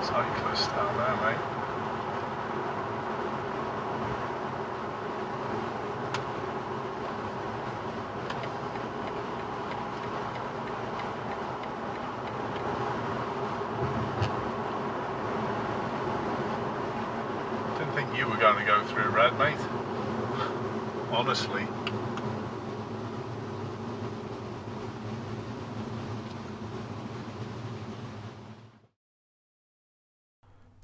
Cyclist down there, mate. Didn't think you were going to go through red, mate. Honestly.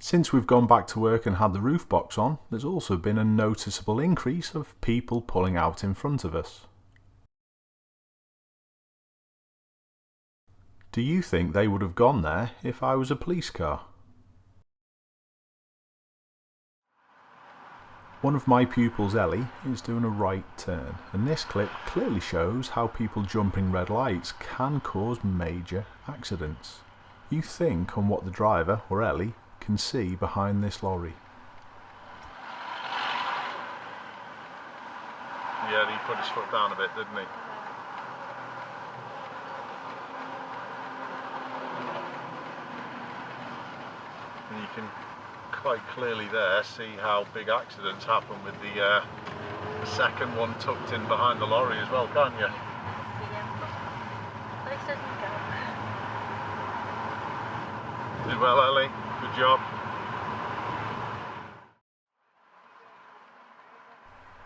Since we've gone back to work and had the roof box on, there's also been a noticeable increase of people pulling out in front of us. Do you think they would have gone there if I was a police car? One of my pupils, Ellie, is doing a right turn, and this clip clearly shows how people jumping red lights can cause major accidents. You think on what the driver, or Ellie, can see behind this lorry. Yeah, he put his foot down a bit, didn't he? And you can quite clearly there see how big accidents happen with the second one tucked in behind the lorry as well, can't you? Did well, Ellie. Good job.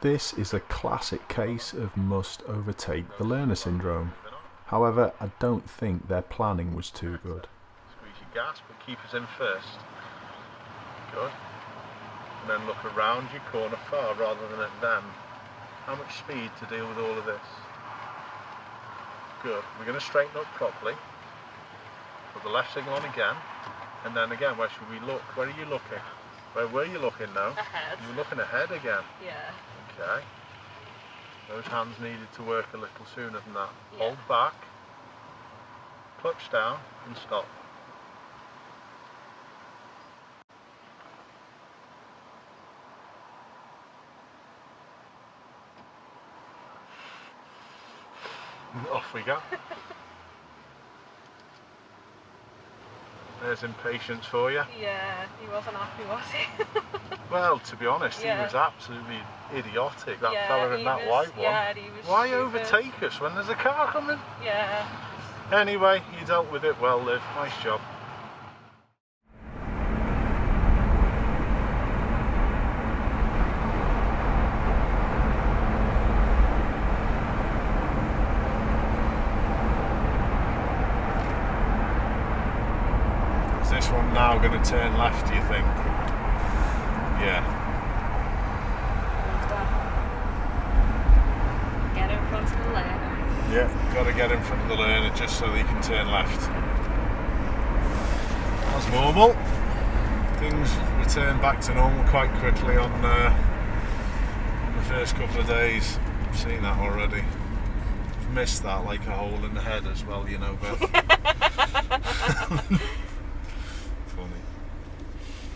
This is a classic case of must overtake the learner syndrome. However, I don't think their planning was too good. Squeeze your gas, but keep us in first. Good. And then look around your corner far rather than at them. How much speed to deal with all of this? Good. We're going to straighten up properly. Put the left signal on again. And then again, where should we look? Where are you looking? Where were you looking now? Ahead. You were looking ahead again? Yeah. Okay. Those hands needed to work a little sooner than that. Yeah. Hold back, clutch down and stop. Off we go. There's Impatience for you. Yeah, he wasn't happy, was he? Well, to be honest, Yeah. he was absolutely idiotic, that Yeah, fella in he that was- white one. yeah, he was Why stupid. overtake us when there's a car coming? Yeah. Anyway, you dealt with it well, Liv. Nice job. Is this one now going to turn left, do you think? Yeah. Get in front of the learner. Yeah, got to get in front of the learner just so they can turn left. As normal, things return back to normal quite quickly on the first couple of days. I've seen that already. I've missed that like a hole in the head as well, you know, Beth. Funny.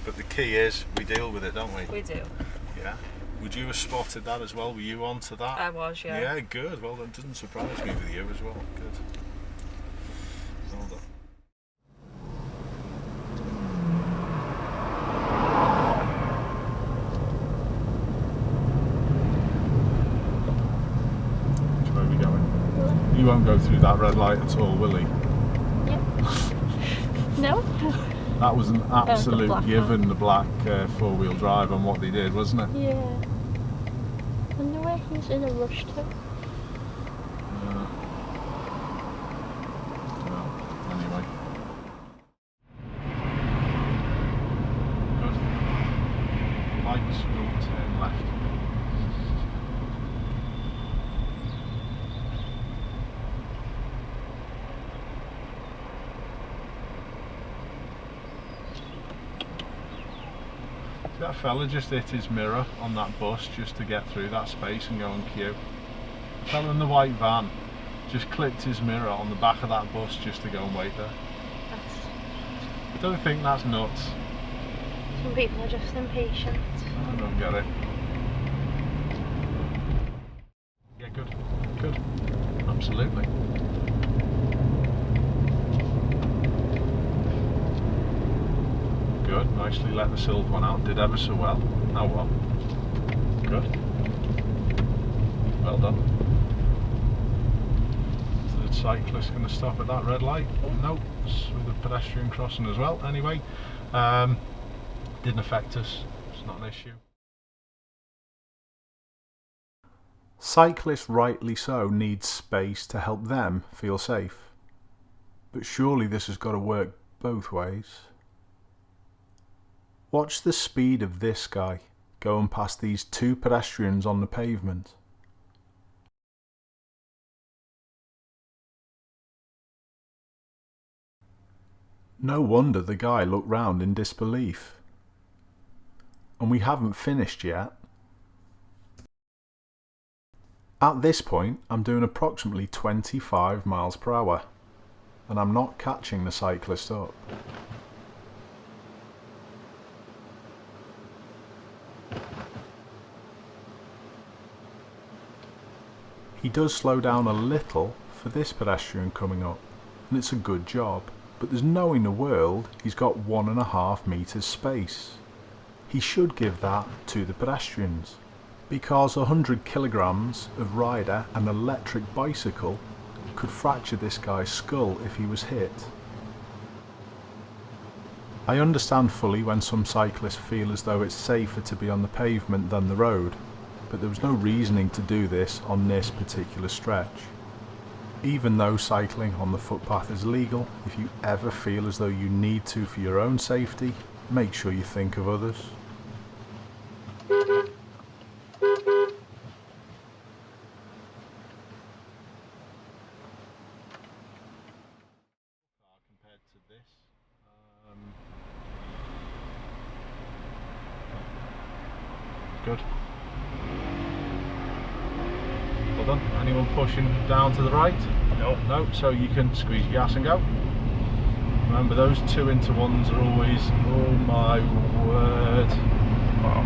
But the key is we deal with it, don't we? We do. Yeah. Would you have spotted that as well? Were you onto that? I was, yeah. Yeah, good. Well, that doesn't surprise me with you as well. Good. Well done. Which way are we going? He won't go through that red light at all, will he? Yep. No? That was an absolute black given, the black four-wheel drive on what they did, wasn't it? Yeah. I wonder where he's in a rush to. Well, anyway. Good. Lights will turn left. That fella just hit his mirror on that bus just to get through that space and go on queue. The fella in the white van just clipped his mirror on the back of that bus just to go and wait there. I don't think that's nuts. Some people are just impatient. I don't get it. Yeah, good. Good. Absolutely. Good, nicely let the silver one out, did ever so well. Now what? Good. Well done. Is the cyclist going to stop at that red light? Nope, with a pedestrian crossing as well. Anyway, didn't affect us, it's not an issue. Cyclists, rightly so, need space to help them feel safe. But surely this has got to work both ways. Watch the speed of this guy going past these two pedestrians on the pavement. No wonder the guy looked round in disbelief. And we haven't finished yet. At this point, I'm doing approximately 25 miles per hour, and I'm not catching the cyclist up. He does slow down a little for this pedestrian coming up, and it's a good job, but there's no in the world he's got 1.5 meters space. He should give that to the pedestrians, because 100 kilograms of rider and electric bicycle could fracture this guy's skull if he was hit. I understand fully when some cyclists feel as though it's safer to be on the pavement than the road, but there was no reasoning to do this on this particular stretch. Even though cycling on the footpath is legal, if you ever feel as though you need to for your own safety, make sure you think of others. Compared to this, good. Well done. Anyone pushing down to the right? No. No, so you can squeeze your gas and go. Remember, those 2 into 1s are always, oh my word. Wow.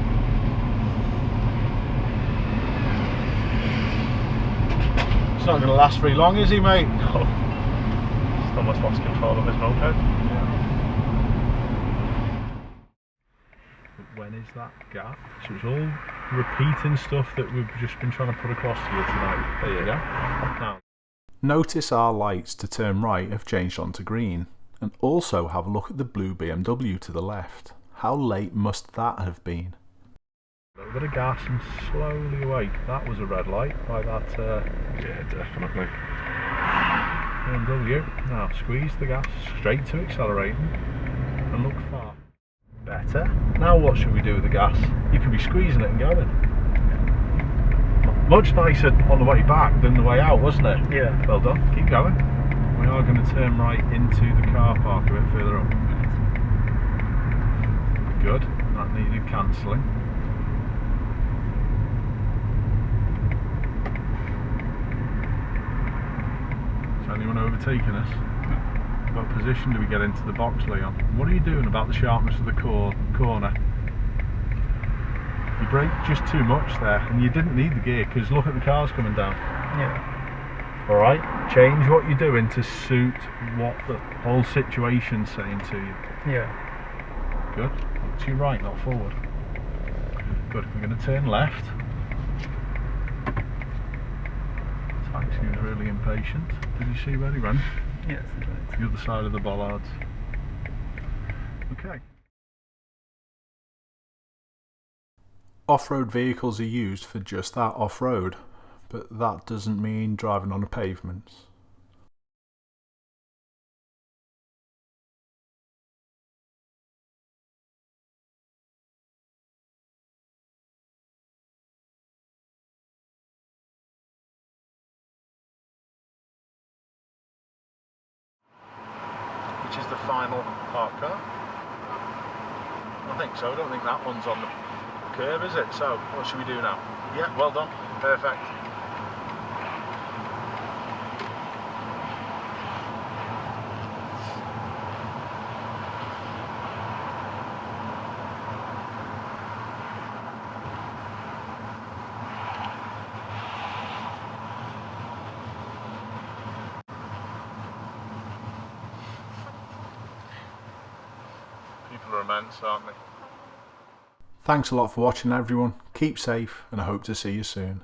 It's not going to last very long, is he, mate? No. He's almost lost control of his moped. Yeah. But when is that gap? So it's all repeating stuff that we've just been trying to put across to you tonight. There you go. Now, notice our lights to turn right have changed onto green, and also have a look at the blue BMW to the left. How late must that have been? a little bit of gas and slowly awake. That was a red light by that, yeah, definitely. BMW. Now squeeze the gas straight to accelerating and look far. Better. Now what should we do with the gas? You can be squeezing it and going. Much nicer on the way back than the way out, wasn't it? Yeah. Well done. Keep going. We are going to turn right into the car park a bit further up. Good. That needed cancelling. Is anyone overtaking us? What position do we get into the box, Leon? What are you doing about the sharpness of the corner? You brake just too much there, and you didn't need the gear because look at the cars coming down. Yeah. Alright, change what you're doing to suit what the whole situation's saying to you. Yeah. Good. Look to your right, not forward. Good. We're going to turn left. Taxi was really impatient. Did you see where he ran? Yes, I did. The other side of the bollards. Okay. Off-road vehicles are used for just that, off-road, but that doesn't mean driving on a pavement. Which is the final park car? I think so. I don't think that one's on the curve, is it? So what should we do now? Yeah, well done. Perfect. People are immense, aren't they? Thanks a lot for watching everyone, keep safe and I hope to see you soon.